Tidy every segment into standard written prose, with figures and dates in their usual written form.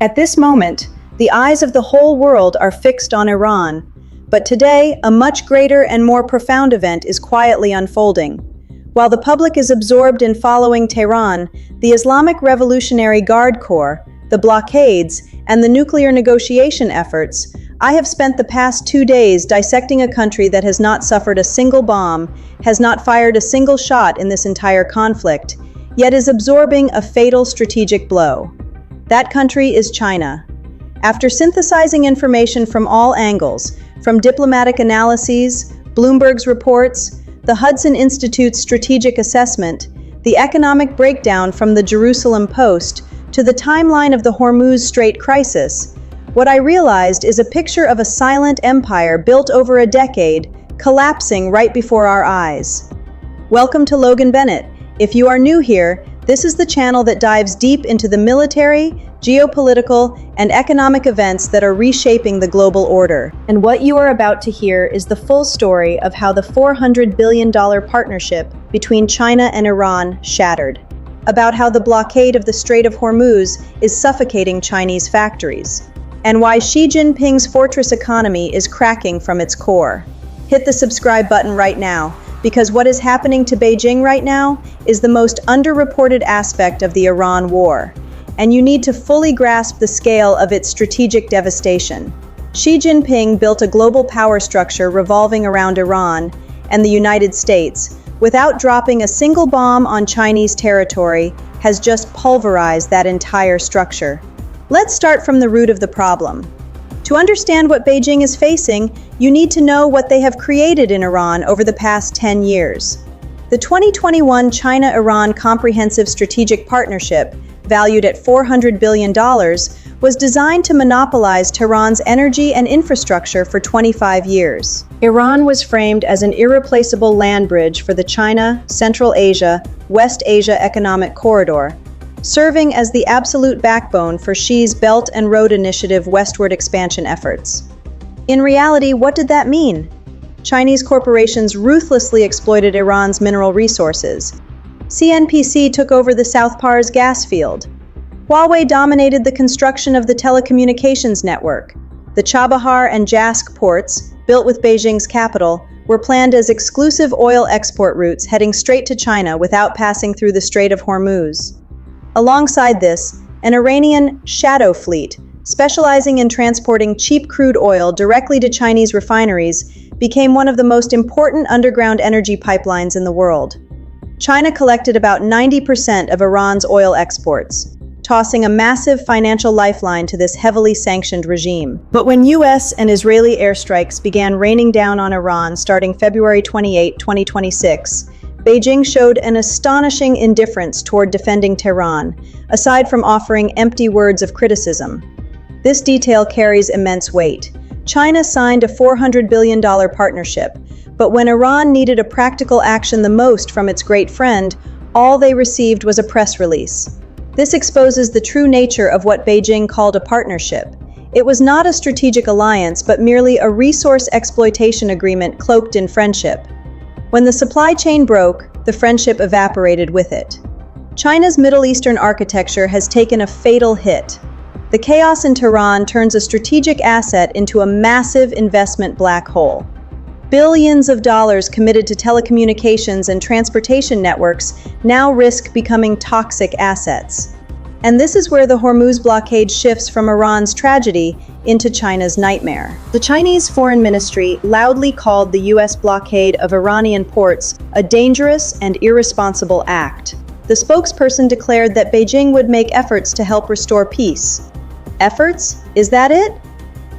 At this moment, the eyes of the whole world are fixed on Iran. But today, a much greater and more profound event is quietly unfolding. While the public is absorbed in following Tehran, the Islamic Revolutionary Guard Corps, the blockades, and the nuclear negotiation efforts, I have spent the past 2 days dissecting a country that has not suffered a single bomb, has not fired a single shot in this entire conflict, yet is absorbing a fatal strategic blow. That country is China. After synthesizing information from all angles, from diplomatic analyses, Bloomberg's reports, the Hudson Institute's strategic assessment, the economic breakdown from the Jerusalem Post, to the timeline of the Hormuz Strait crisis, what I realized is a picture of a silent empire built over a decade, collapsing right before our eyes. Welcome to Logan Bennett. If you are new here, this is the channel that dives deep into the military, geopolitical, and economic events that are reshaping the global order. And what you are about to hear is the full story of how the $400 billion partnership between China and Iran shattered, about how the blockade of the Strait of Hormuz is suffocating Chinese factories, and why Xi Jinping's fortress economy is cracking from its core. Hit the subscribe button right now, because what is happening to Beijing right now is the most underreported aspect of the Iran war, and you need to fully grasp the scale of its strategic devastation. Xi Jinping built a global power structure revolving around Iran and the United States, without dropping a single bomb on Chinese territory, has just pulverized that entire structure. Let's start from the root of the problem. To understand what Beijing is facing, you need to know what they have created in Iran over the past 10 years. The 2021 China-Iran Comprehensive Strategic Partnership, valued at $400 billion, was designed to monopolize Tehran's energy and infrastructure for 25 years. Iran was framed as an irreplaceable land bridge for the China, Central Asia, West Asia Economic Corridor, serving as the absolute backbone for Xi's Belt and Road Initiative westward expansion efforts. In reality, what did that mean? Chinese corporations ruthlessly exploited Iran's mineral resources. CNPC took over the South Pars gas field. Huawei dominated the construction of the telecommunications network. The Chabahar and Jask ports, built with Beijing's capital, were planned as exclusive oil export routes heading straight to China without passing through the Strait of Hormuz. Alongside this, an Iranian shadow fleet, specializing in transporting cheap crude oil directly to Chinese refineries, became one of the most important underground energy pipelines in the world. China collected about 90% of Iran's oil exports, tossing a massive financial lifeline to this heavily sanctioned regime. But when US and Israeli airstrikes began raining down on Iran starting February 28, 2026, Beijing showed an astonishing indifference toward defending Tehran, aside from offering empty words of criticism. This detail carries immense weight. China signed a $400 billion partnership, but when Iran needed a practical action the most from its great friend, all they received was a press release. This exposes the true nature of what Beijing called a partnership. It was not a strategic alliance, but merely a resource exploitation agreement cloaked in friendship. When the supply chain broke, the friendship evaporated with it. China's Middle Eastern architecture has taken a fatal hit. The chaos in Tehran turns a strategic asset into a massive investment black hole. Billions of dollars committed to telecommunications and transportation networks now risk becoming toxic assets. And this is where the Hormuz blockade shifts from Iran's tragedy into China's nightmare. The Chinese Foreign Ministry loudly called the US blockade of Iranian ports a dangerous and irresponsible act. The spokesperson declared that Beijing would make efforts to help restore peace. Efforts? Is that it?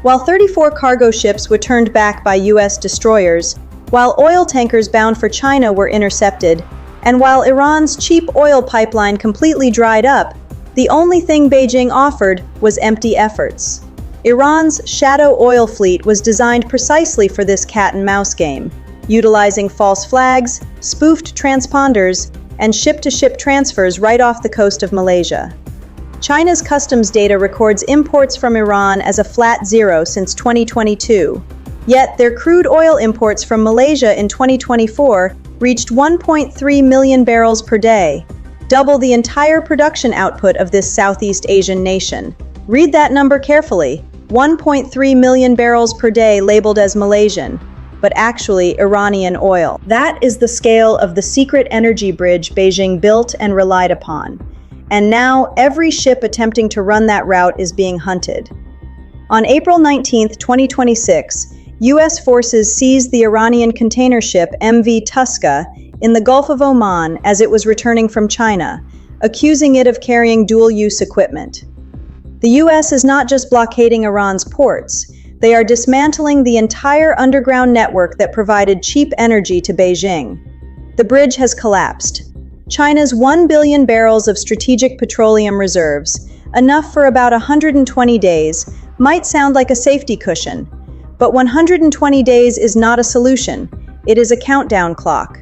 While 34 cargo ships were turned back by US destroyers, while oil tankers bound for China were intercepted, and while Iran's cheap oil pipeline completely dried up, the only thing Beijing offered was empty efforts. Iran's shadow oil fleet was designed precisely for this cat-and-mouse game, utilizing false flags, spoofed transponders, and ship-to-ship transfers right off the coast of Malaysia. China's customs data records imports from Iran as a flat zero since 2022. Yet, their crude oil imports from Malaysia in 2024 reached 1.3 million barrels per day, double the entire production output of this Southeast Asian nation. Read that number carefully. 1.3 million barrels per day labeled as Malaysian, but actually Iranian oil. That is the scale of the secret energy bridge Beijing built and relied upon. And now every ship attempting to run that route is being hunted. On April 19, 2026, U.S. forces seized the Iranian container ship MV Tuska in the Gulf of Oman as it was returning from China, accusing it of carrying dual-use equipment. The U.S. is not just blockading Iran's ports, they are dismantling the entire underground network that provided cheap energy to Beijing. The bridge has collapsed. China's 1 billion barrels of strategic petroleum reserves, enough for about 120 days, might sound like a safety cushion. But 120 days is not a solution, it is a countdown clock.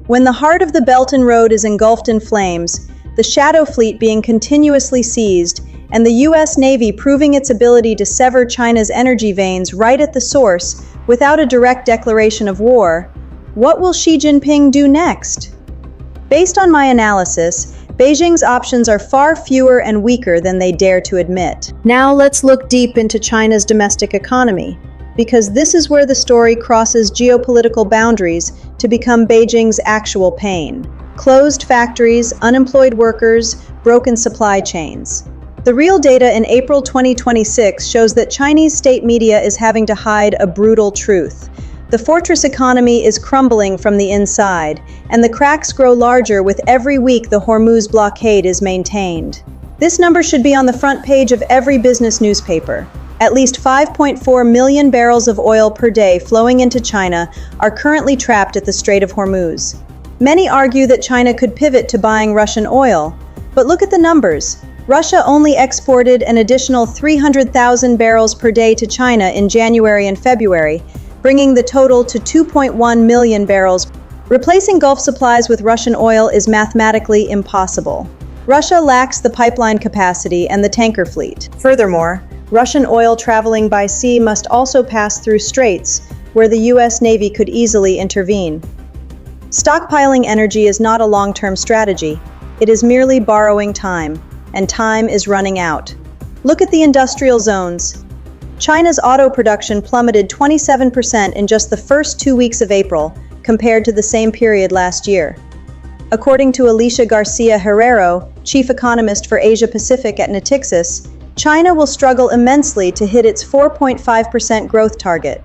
When the heart of the Belt and Road is engulfed in flames, the shadow fleet being continuously seized, and the U.S. Navy proving its ability to sever China's energy veins right at the source without a direct declaration of war, what will Xi Jinping do next? Based on my analysis, Beijing's options are far fewer and weaker than they dare to admit. Now let's look deep into China's domestic economy, because this is where the story crosses geopolitical boundaries to become Beijing's actual pain. Closed factories, unemployed workers, broken supply chains. The real data in April 2026 shows that Chinese state media is having to hide a brutal truth. The fortress economy is crumbling from the inside, and the cracks grow larger with every week the Hormuz blockade is maintained. This number should be on the front page of every business newspaper. At least 5.4 million barrels of oil per day flowing into China are currently trapped at the Strait of Hormuz. Many argue that China could pivot to buying Russian oil, but look at the numbers. Russia only exported an additional 300,000 barrels per day to China in January and February, bringing the total to 2.1 million barrels. Replacing Gulf supplies with Russian oil is mathematically impossible. Russia lacks the pipeline capacity and the tanker fleet. Furthermore, Russian oil traveling by sea must also pass through straits, where the U.S. Navy could easily intervene. Stockpiling energy is not a long-term strategy. It is merely borrowing time, and time is running out. Look at the industrial zones. China's auto production plummeted 27% in just the first 2 weeks of April, compared to the same period last year. According to Alicia Garcia Herrero, chief economist for Asia Pacific at Natixis, China will struggle immensely to hit its 4.5% growth target.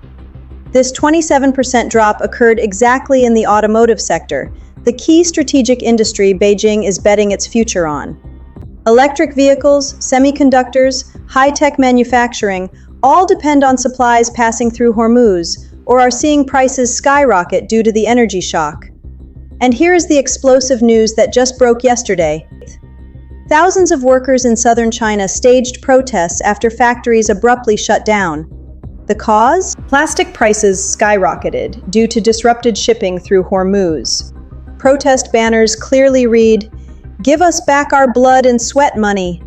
This 27% drop occurred exactly in the automotive sector, the key strategic industry Beijing is betting its future on. Electric vehicles, semiconductors, high-tech manufacturing all depend on supplies passing through Hormuz or are seeing prices skyrocket due to the energy shock. And here is the explosive news that just broke yesterday. Thousands of workers in southern China staged protests after factories abruptly shut down. The cause? Plastic prices skyrocketed due to disrupted shipping through Hormuz. Protest banners clearly read, "Give us back our blood and sweat money."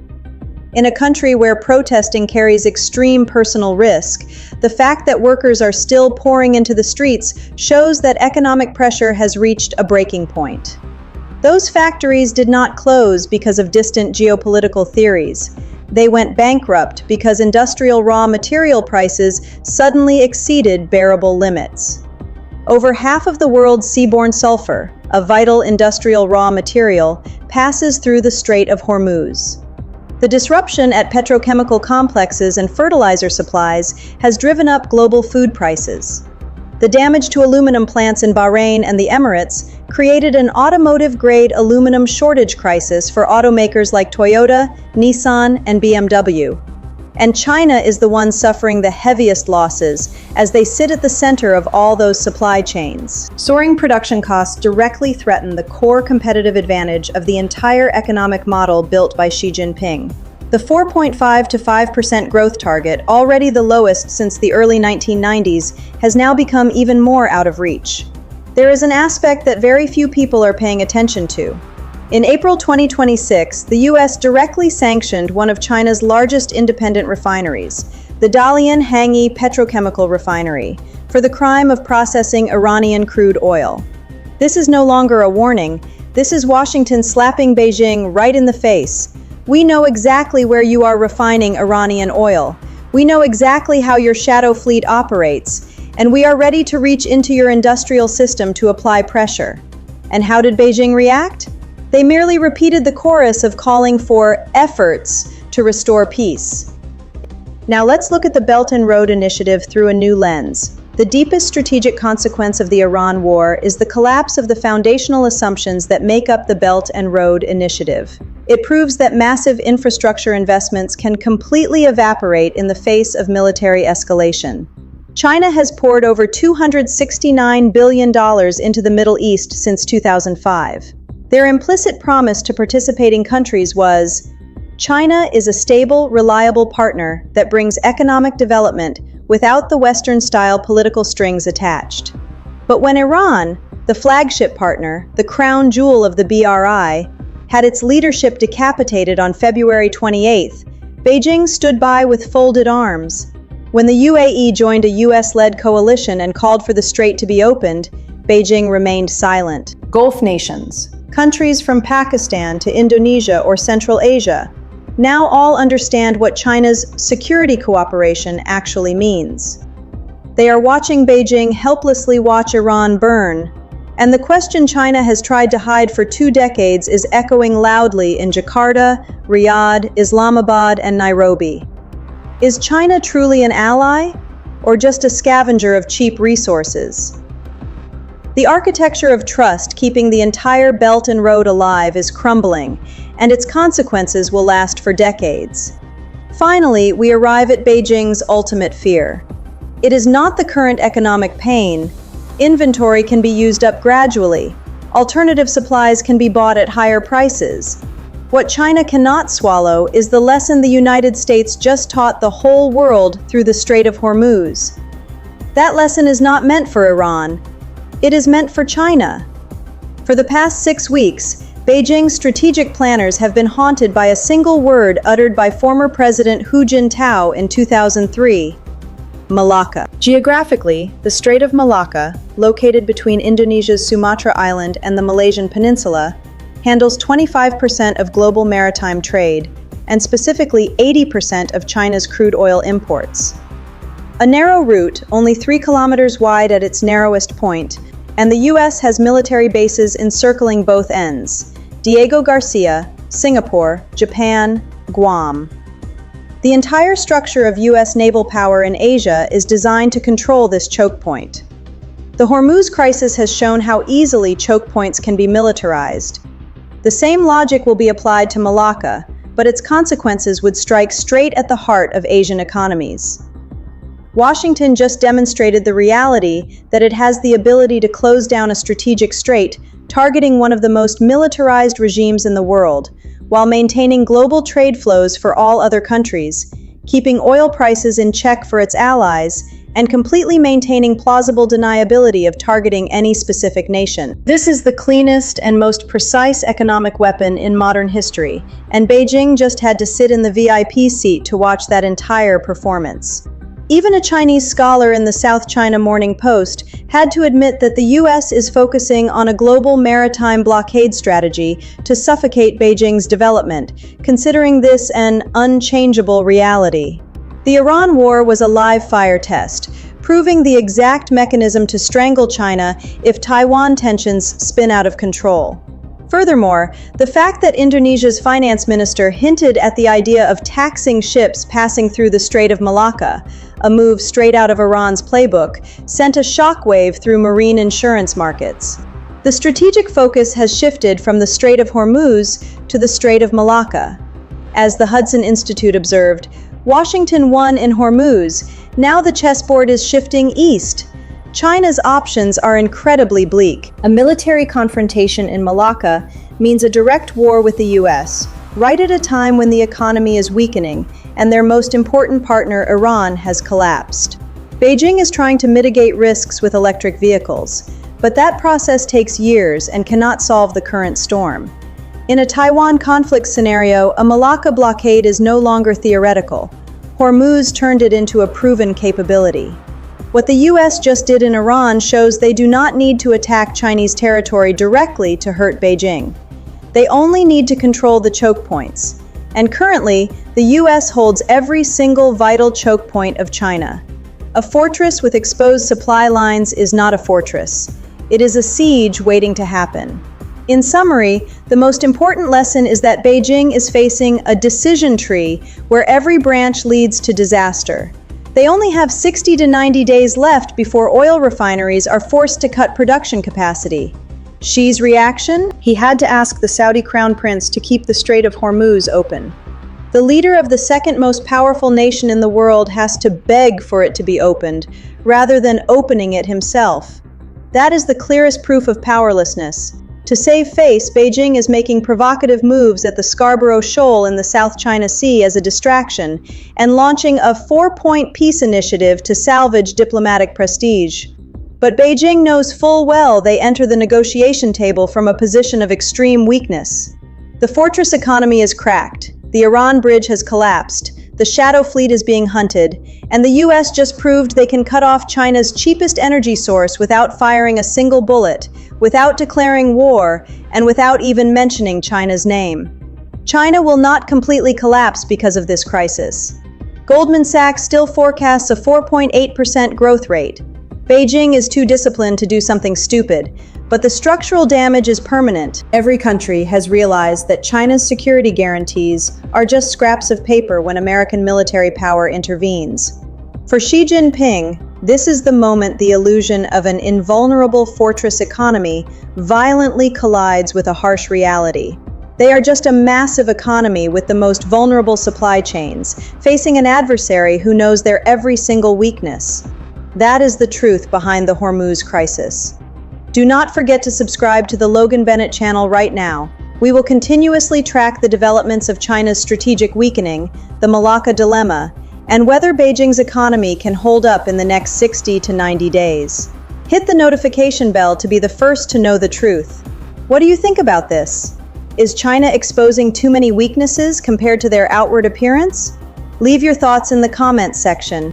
In a country where protesting carries extreme personal risk, the fact that workers are still pouring into the streets shows that economic pressure has reached a breaking point. Those factories did not close because of distant geopolitical theories. They went bankrupt because industrial raw material prices suddenly exceeded bearable limits. Over half of the world's seaborne sulfur, a vital industrial raw material, passes through the Strait of Hormuz. The disruption at petrochemical complexes and fertilizer supplies has driven up global food prices. The damage to aluminum plants in Bahrain and the Emirates created an automotive-grade aluminum shortage crisis for automakers like Toyota, Nissan, and BMW. And China is the one suffering the heaviest losses as they sit at the center of all those supply chains. Soaring production costs directly threaten the core competitive advantage of the entire economic model built by Xi Jinping. The 4.5 to 5% growth target, already the lowest since the early 1990s, has now become even more out of reach. There is an aspect that very few people are paying attention to. In April 2026, the U.S. directly sanctioned one of China's largest independent refineries, the Dalian Hanghi Petrochemical Refinery, for the crime of processing Iranian crude oil. This is no longer a warning, this is Washington slapping Beijing right in the face, We know exactly where you are refining Iranian oil. We know exactly how your shadow fleet operates, and we are ready to reach into your industrial system to apply pressure. And how did Beijing react? They merely repeated the chorus of calling for efforts to restore peace. Now let's look at the Belt and Road Initiative through a new lens. The deepest strategic consequence of the Iran war is the collapse of the foundational assumptions that make up the Belt and Road Initiative. It proves that massive infrastructure investments can completely evaporate in the face of military escalation. China has poured over $269 billion into the Middle East since 2005. Their implicit promise to participating countries was, China is a stable, reliable partner that brings economic development without the Western-style political strings attached. But when Iran, the flagship partner, the crown jewel of the BRI, had its leadership decapitated on February 28th, Beijing stood by with folded arms. When the UAE joined a US-led coalition and called for the strait to be opened, Beijing remained silent. Gulf nations, countries from Pakistan to Indonesia or Central Asia, now all understand what China's security cooperation actually means. They are watching Beijing helplessly watch Iran burn, and the question China has tried to hide for 2 decades is echoing loudly in Jakarta, Riyadh, Islamabad, and Nairobi. Is China truly an ally, or just a scavenger of cheap resources? The architecture of trust keeping the entire Belt and Road alive is crumbling, and its consequences will last for decades. Finally, we arrive at Beijing's ultimate fear. It is not the current economic pain. Inventory can be used up gradually. Alternative supplies can be bought at higher prices. What China cannot swallow is the lesson the United States just taught the whole world through the Strait of Hormuz. That lesson is not meant for Iran. It is meant for China. For the past 6 weeks, Beijing's strategic planners have been haunted by a single word uttered by former President Hu Jintao in 2003, Malacca. Geographically, the Strait of Malacca, located between Indonesia's Sumatra Island and the Malaysian Peninsula, handles 25% of global maritime trade, and specifically 80% of China's crude oil imports. A narrow route, only 3 kilometers wide at its narrowest point, and the US has military bases encircling both ends: Diego Garcia, Singapore, Japan, Guam. The entire structure of US naval power in Asia is designed to control this choke point. The Hormuz crisis has shown how easily choke points can be militarized. The same logic will be applied to Malacca, but its consequences would strike straight at the heart of Asian economies. Washington just demonstrated the reality that it has the ability to close down a strategic strait, targeting one of the most militarized regimes in the world, while maintaining global trade flows for all other countries, keeping oil prices in check for its allies, and completely maintaining plausible deniability of targeting any specific nation. This is the cleanest and most precise economic weapon in modern history, and Beijing just had to sit in the VIP seat to watch that entire performance. Even a Chinese scholar in the South China Morning Post had to admit that the US is focusing on a global maritime blockade strategy to suffocate Beijing's development, considering this an unchangeable reality. The Iran war was a live fire test, proving the exact mechanism to strangle China if Taiwan tensions spin out of control. Furthermore, the fact that Indonesia's finance minister hinted at the idea of taxing ships passing through the Strait of Malacca, a move straight out of Iran's playbook, sent a shockwave through marine insurance markets. The strategic focus has shifted from the Strait of Hormuz to the Strait of Malacca. As the Hudson Institute observed, Washington won in Hormuz. Now the chessboard is shifting east. China's options are incredibly bleak. A military confrontation in Malacca means a direct war with the US, right at a time when the economy is weakening and their most important partner, Iran, has collapsed. Beijing is trying to mitigate risks with electric vehicles, but that process takes years and cannot solve the current storm. In a Taiwan conflict scenario, a Malacca blockade is no longer theoretical. Hormuz turned it into a proven capability. What the US just did in Iran shows they do not need to attack Chinese territory directly to hurt Beijing. They only need to control the choke points. And currently, the US holds every single vital choke point of China. A fortress with exposed supply lines is not a fortress. It is a siege waiting to happen. In summary, the most important lesson is that Beijing is facing a decision tree where every branch leads to disaster. They only have 60 to 90 days left before oil refineries are forced to cut production capacity. Xi's reaction? He had to ask the Saudi crown prince to keep the Strait of Hormuz open. The leader of the second most powerful nation in the world has to beg for it to be opened, rather than opening it himself. That is the clearest proof of powerlessness. To save face, Beijing is making provocative moves at the Scarborough Shoal in the South China Sea as a distraction, and launching a four-point peace initiative to salvage diplomatic prestige. But Beijing knows full well they enter the negotiation table from a position of extreme weakness. The fortress economy is cracked, the Iran bridge has collapsed, the shadow fleet is being hunted, and the US just proved they can cut off China's cheapest energy source without firing a single bullet, without declaring war, and without even mentioning China's name. China will not completely collapse because of this crisis. Goldman Sachs still forecasts a 4.8% growth rate. Beijing is too disciplined to do something stupid, but the structural damage is permanent. Every country has realized that China's security guarantees are just scraps of paper when American military power intervenes. For Xi Jinping, this is the moment the illusion of an invulnerable fortress economy violently collides with a harsh reality. They are just a massive economy with the most vulnerable supply chains, facing an adversary who knows their every single weakness. That is the truth behind the Hormuz crisis. Do not forget to subscribe to the Logan Bennett channel right now. We will continuously track the developments of China's strategic weakening, the Malacca dilemma, and whether Beijing's economy can hold up in the next 60 to 90 days. Hit the notification bell to be the first to know the truth. What do you think about this? Is China exposing too many weaknesses compared to their outward appearance? Leave your thoughts in the comments section.